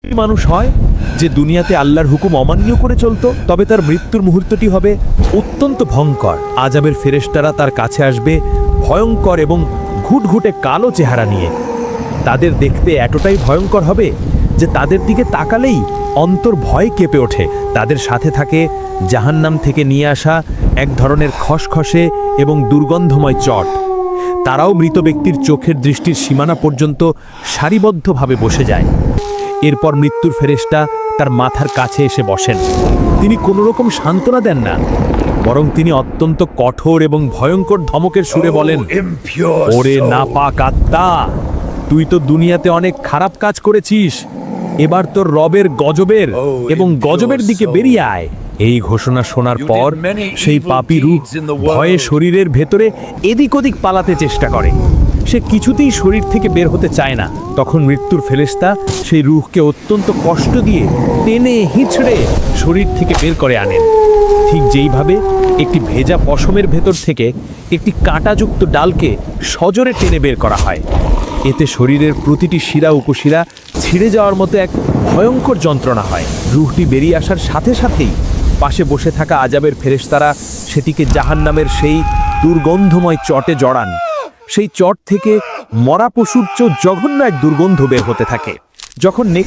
মানুষ হয় যে দুনিয়াতে আল্লাহর হুকুম অমান্য করে চলতো, তবে তার মৃত্যুর মুহূর্তটি হবে অত্যন্ত ভয়ঙ্কর। আযাবের ফেরেশতারা তার কাছে আসবে ভয়ঙ্কর এবং ঘুটঘুটে কালো চেহারা নিয়ে। তাদের দেখতে এতটাই ভয়ঙ্কর হবে যে তাদের দিকে তাকালেই অন্তর ভয়ে কেঁপে ওঠে। তাদের সাথে থাকে জাহান্নাম থেকে নিয়ে আসা এক ধরনের খসখসে এবং দুর্গন্ধময় চট। তারাও মৃত ব্যক্তির চোখের দৃষ্টির সীমানা পর্যন্ত সারিবদ্ধভাবে বসে যায়। এরপর মৃত্যুর ফেরেশতা তার মাথার কাছে এসে বসেন। তিনি কোনো রকম সান্ত্বনা দেন না, বরং তিনি অত্যন্ত কঠোর এবং ভয়ঙ্কর ধমকের সুরে বলেন, ওরে নাপাক আত্মা, তুই তো দুনিয়াতে অনেক খারাপ কাজ করেছিস, এবার তোর রবের গজবের এবং গজবের দিকে বেরিয়ে আয়। এই ঘোষণা শোনার পর সেই পাপী রূহ ভয়ে শরীরের ভেতরে এদিক ওদিক পালাতে চেষ্টা করে। সে কিছুতেই শরীর থেকে বের হতে চায় না। তখন মৃত্যুর ফেরেশতা সেই রূহকে অত্যন্ত কষ্ট দিয়ে টেনে হিঁচড়ে শরীর থেকে বের করে আনেন। ঠিক যেইভাবে একটি ভেজা পশমের ভেতর থেকে একটি কাঁটাযুক্ত ডালকে সজোরে টেনে বের করা হয়। এতে শরীরের প্রতিটি শিরা উপশিরা ছিঁড়ে যাওয়ার মতো এক ভয়ঙ্কর যন্ত্রণা হয়। রূহটি বেরিয়ে আসার সাথে সাথেই পাশে বসে থাকা আযাবের ফেরেশতারা সেটিকে জাহান্নামের সেই দুর্গন্ধময় চটে জড়ান। সেই চট থেকে মরা পশুর চেয়েও জঘন্য এক দুর্গন্ধ বের হতে থাকে। যখন